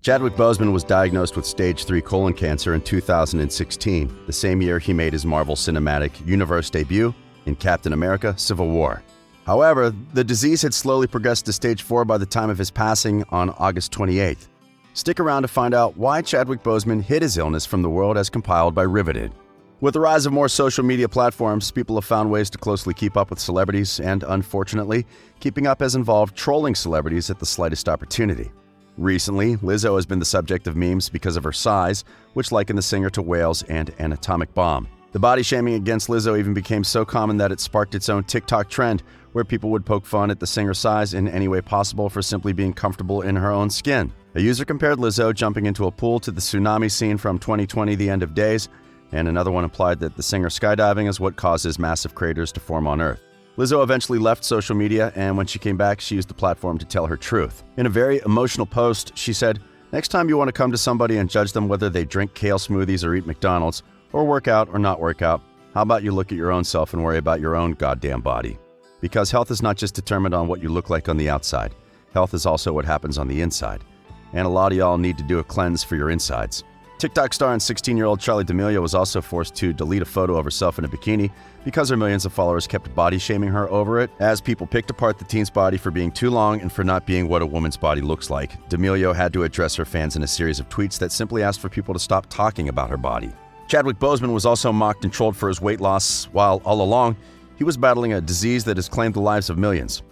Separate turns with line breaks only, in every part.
Chadwick Boseman was diagnosed with stage 3 colon cancer in 2016, the same year he made his Marvel Cinematic Universe debut in Captain America: Civil War. However, the disease had slowly progressed to stage 4 by the time of his passing on August 28th. Stick around to find out why Chadwick Boseman hid his illness from the world as compiled by Riveted. With the rise of more social media platforms, people have found ways to closely keep up with celebrities and, unfortunately, keeping up has involved trolling celebrities at the slightest opportunity. Recently, Lizzo has been the subject of memes because of her size, which liken the singer to whales and an atomic bomb. The body shaming against Lizzo even became so common that it sparked its own TikTok trend, where people would poke fun at the singer's size in any way possible for simply being comfortable in her own skin. A user compared Lizzo jumping into a pool to the tsunami scene from 2020, The End of Days, and another one implied that the singer skydiving is what causes massive craters to form on Earth. Lizzo eventually left social media, and when she came back, she used the platform to tell her truth. In a very emotional post, she said, "Next time you want to come to somebody and judge them whether they drink kale smoothies or eat McDonald's, or work out or not work out, how about you look at your own self and worry about your own goddamn body? Because health is not just determined on what you look like on the outside. Health is also what happens on the inside. And a lot of y'all need to do a cleanse for your insides." TikTok star and 16-year-old Charli D'Amelio was also forced to delete a photo of herself in a bikini because her millions of followers kept body-shaming her over it, as people picked apart the teen's body for being too long and for not being what a woman's body looks like. D'Amelio had to address her fans in a series of tweets that simply asked for people to stop talking about her body. Chadwick Boseman was also mocked and trolled for his weight loss, while all along, he was battling a disease that has claimed the lives of millions.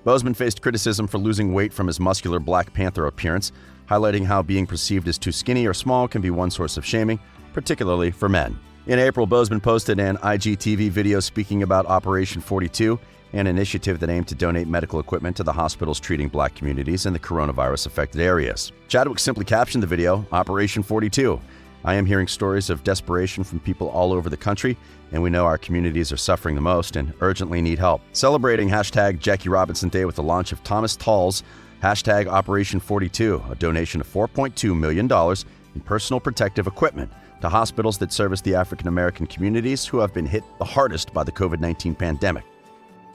Boseman faced criticism for losing weight from his muscular Black Panther appearance, highlighting how being perceived as too skinny or small can be one source of shaming, particularly for men. In April, Boseman posted an IGTV video speaking about Operation 42, an initiative that aimed to donate medical equipment to the hospitals treating Black communities in the coronavirus-affected areas. Chadwick simply captioned the video, "Operation 42. I am hearing stories of desperation from people all over the country, and we know our communities are suffering the most and urgently need help." Celebrating #Jackie Robinson Day with the launch of Thomas Tull's Operation 42, a donation of $4.2 million in personal protective equipment to hospitals that service the African American communities who have been hit the hardest by the COVID-19 pandemic.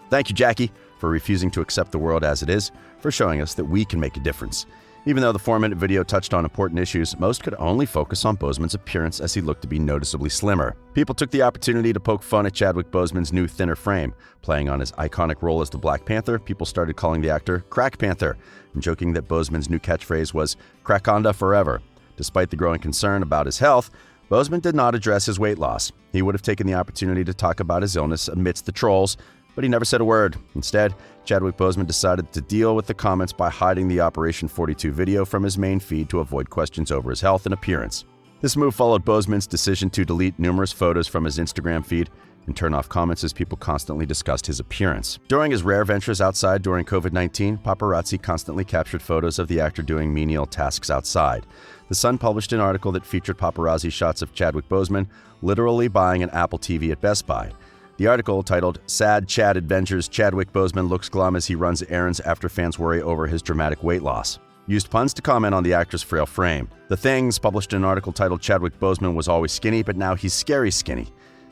Thank you, Jackie, for refusing to accept the world as it is, for showing us that we can make a difference. Even though the 4-minute video touched on important issues, most could only focus on Boseman's appearance as he looked to be noticeably slimmer. People took the opportunity to poke fun at Chadwick Boseman's new, thinner frame. Playing on his iconic role as the Black Panther, people started calling the actor Crack Panther, and joking that Boseman's new catchphrase was "Crackonda forever." Despite the growing concern about his health, Boseman did not address his weight loss. He would have taken the opportunity to talk about his illness amidst the trolls, but he never said a word. Instead, Chadwick Boseman decided to deal with the comments by hiding the Operation 42 video from his main feed to avoid questions over his health and appearance. This move followed Boseman's decision to delete numerous photos from his Instagram feed and turn off comments as people constantly discussed his appearance. During his rare ventures outside during COVID-19, paparazzi constantly captured photos of the actor doing menial tasks outside. The Sun published an article that featured paparazzi shots of Chadwick Boseman literally buying an Apple TV at Best Buy. The article, titled "Sad Chad Adventures, Chadwick Boseman Looks Glum as He Runs Errands After Fans Worry Over His Dramatic Weight Loss," used puns to comment on the actor's frail frame. The Things published an article titled "Chadwick Boseman Was Always Skinny, but Now He's Scary Skinny."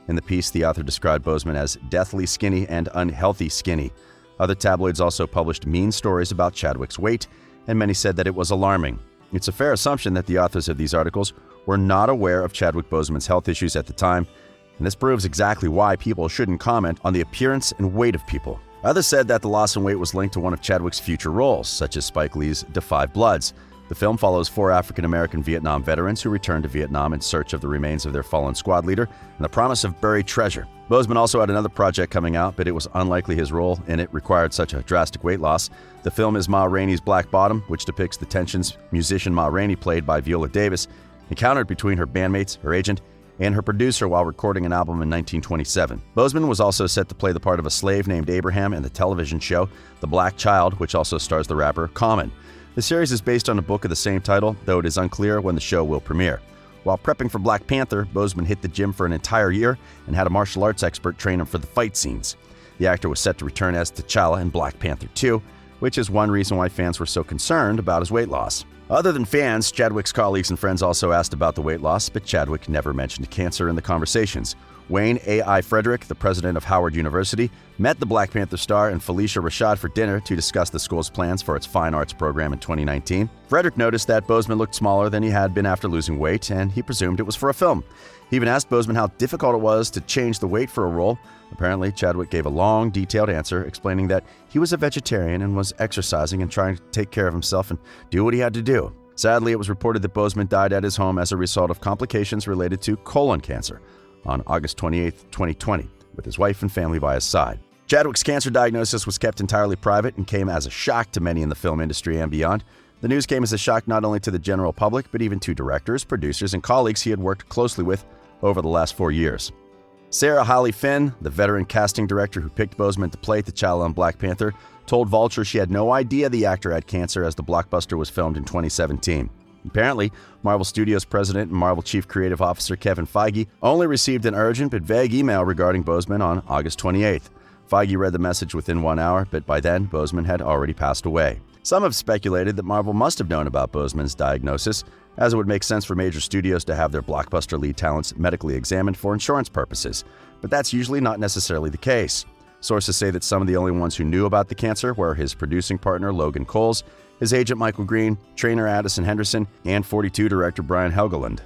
In the piece, the author described Boseman as deathly skinny and unhealthy skinny. Other tabloids also published mean stories about Chadwick's weight, and many said that it was alarming. It's a fair assumption that the authors of these articles were not aware of Chadwick Boseman's health issues at the time, and this proves exactly why people shouldn't comment on the appearance and weight of people. Others said that the loss in weight was linked to one of Chadwick's future roles, such as Spike Lee's Da 5 Bloods. The film follows 4 African-American Vietnam veterans who returned to Vietnam in search of the remains of their fallen squad leader and the promise of buried treasure. Boseman also had another project coming out, but it was unlikely his role in it required such a drastic weight loss. The film is Ma Rainey's Black Bottom, which depicts the tensions musician Ma Rainey, played by Viola Davis, encountered between her bandmates, her agent, and her producer while recording an album in 1927. Boseman was also set to play the part of a slave named Abraham in the television show The Black Child, which also stars the rapper Common. The series is based on a book of the same title, though it is unclear when the show will premiere. While prepping for Black Panther, Boseman hit the gym for an entire year and had a martial arts expert train him for the fight scenes. The actor was set to return as T'Challa in Black Panther 2, which is one reason why fans were so concerned about his weight loss. Other than fans, Chadwick's colleagues and friends also asked about the weight loss, but Chadwick never mentioned cancer in the conversations. Wayne A.I. Frederick, the president of Howard University, met the Black Panther star and Felicia Rashad for dinner to discuss the school's plans for its fine arts program in 2019. Frederick noticed that Boseman looked smaller than he had been after losing weight, and he presumed it was for a film. He even asked Boseman how difficult it was to change the weight for a role. Apparently, Chadwick gave a long, detailed answer explaining that he was a vegetarian and was exercising and trying to take care of himself and do what he had to do. Sadly, it was reported that Boseman died at his home as a result of complications related to colon cancer on August 28, 2020, with his wife and family by his side. Chadwick's cancer diagnosis was kept entirely private and came as a shock to many in the film industry and beyond. The news came as a shock not only to the general public, but even to directors, producers, and colleagues he had worked closely with over the last 4 years. Sarah Holly Finn, the veteran casting director who picked Boseman to play T'Challa in Black Panther, told Vulture she had no idea the actor had cancer as the blockbuster was filmed in 2017. Apparently, Marvel Studios president and Marvel chief creative officer Kevin Feige only received an urgent but vague email regarding Boseman on August 28th. Feige read the message within 1 hour, but by then, Boseman had already passed away. Some have speculated that Marvel must have known about Boseman's diagnosis, as it would make sense for major studios to have their blockbuster lead talents medically examined for insurance purposes, but that's usually not necessarily the case. Sources say that some of the only ones who knew about the cancer were his producing partner Logan Coles, his agent Michael Green, trainer Addison Henderson, and 42 director Brian Helgeland.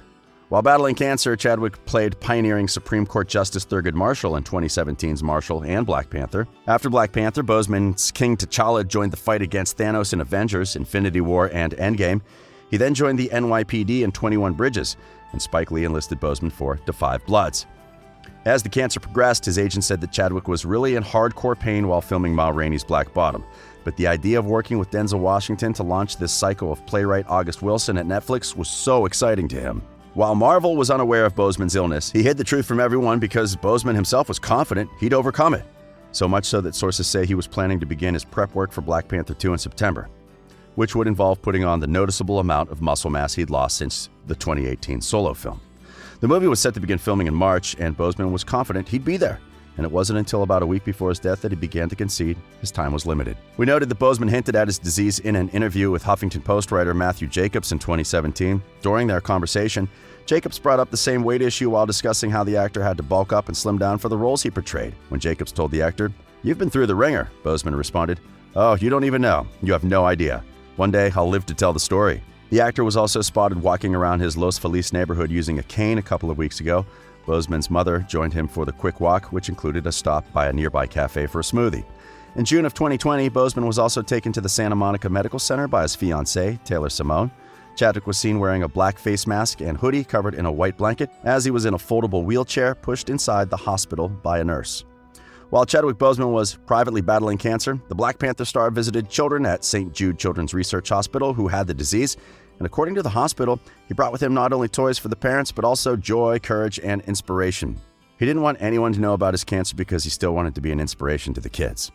While battling cancer, Chadwick played pioneering Supreme Court Justice Thurgood Marshall in 2017's Marshall and Black Panther. After Black Panther, Boseman's King T'Challa joined the fight against Thanos in Avengers, Infinity War, and Endgame. He then joined the NYPD in 21 Bridges, and Spike Lee enlisted Boseman for Da 5 Bloods. As the cancer progressed, his agent said that Chadwick was really in hardcore pain while filming Ma Rainey's Black Bottom, but the idea of working with Denzel Washington to launch this cycle of playwright August Wilson at Netflix was so exciting to him. While Marvel was unaware of Boseman's illness, he hid the truth from everyone because Boseman himself was confident he'd overcome it. So much so that sources say he was planning to begin his prep work for Black Panther 2 in September, which would involve putting on the noticeable amount of muscle mass he'd lost since the 2018 Solo film. The movie was set to begin filming in March, and Boseman was confident he'd be there. And it wasn't until about a week before his death that he began to concede his time was limited. We noted that Boseman hinted at his disease in an interview with Huffington Post writer Matthew Jacobs in 2017. During their conversation, Jacobs brought up the same weight issue while discussing how the actor had to bulk up and slim down for the roles he portrayed. When Jacobs told the actor, "You've been through the ringer," Boseman responded, "Oh, you don't even know. You have no idea. One day, I'll live to tell the story." The actor was also spotted walking around his Los Feliz neighborhood using a cane a couple of weeks ago. Boseman's mother joined him for the quick walk, which included a stop by a nearby cafe for a smoothie. In June of 2020, Boseman was also taken to the Santa Monica Medical Center by his fiancée, Taylor Simone. Chadwick was seen wearing a black face mask and hoodie covered in a white blanket as he was in a foldable wheelchair pushed inside the hospital by a nurse. While Chadwick Boseman was privately battling cancer, the Black Panther star visited children at St. Jude Children's Research Hospital who had the disease, and according to the hospital, he brought with him not only toys for the parents, but also joy, courage, and inspiration. He didn't want anyone to know about his cancer because he still wanted to be an inspiration to the kids.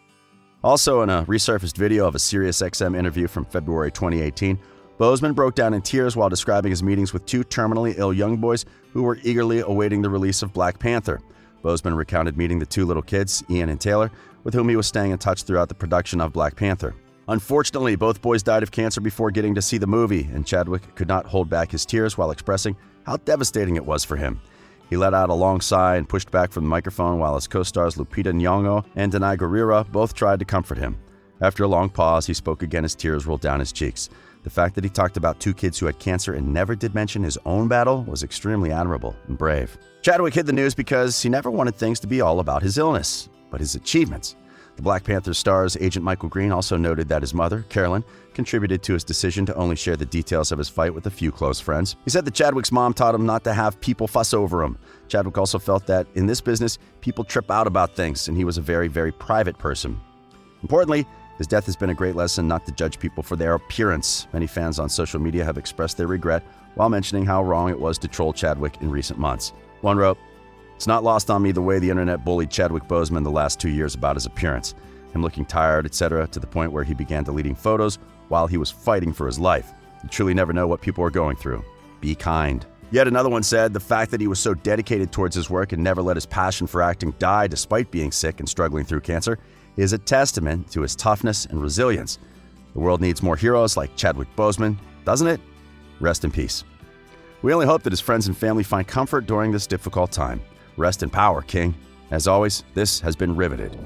Also, in a resurfaced video of a SiriusXM interview from February 2018, Boseman broke down in tears while describing his meetings with two terminally ill young boys who were eagerly awaiting the release of Black Panther. Boseman recounted meeting the two little kids, Ian and Taylor, with whom he was staying in touch throughout the production of Black Panther. Unfortunately, both boys died of cancer before getting to see the movie, and Chadwick could not hold back his tears while expressing how devastating it was for him. He let out a long sigh and pushed back from the microphone while his co-stars Lupita Nyong'o and Danai Gurira both tried to comfort him. After a long pause, he spoke again as tears rolled down his cheeks. The fact that he talked about two kids who had cancer and never did mention his own battle was extremely admirable and brave. Chadwick hid the news because he never wanted things to be all about his illness, but his achievements. The Black Panther star's agent Michael Green also noted that his mother, Carolyn, contributed to his decision to only share the details of his fight with a few close friends. He said that Chadwick's mom taught him not to have people fuss over him. Chadwick also felt that in this business, people trip out about things, and he was a very, very private person. Importantly, his death has been a great lesson not to judge people for their appearance. Many fans on social media have expressed their regret while mentioning how wrong it was to troll Chadwick in recent months. One wrote, "It's not lost on me the way the internet bullied Chadwick Boseman the last 2 years about his appearance, him looking tired, etc., to the point where he began deleting photos while he was fighting for his life. You truly never know what people are going through. Be kind." Yet another one said the fact that he was so dedicated towards his work and never let his passion for acting die despite being sick and struggling through cancer is a testament to his toughness and resilience. The world needs more heroes like Chadwick Boseman, doesn't it? Rest in peace. We only hope that his friends and family find comfort during this difficult time. Rest in power, King. As always, this has been Riveted.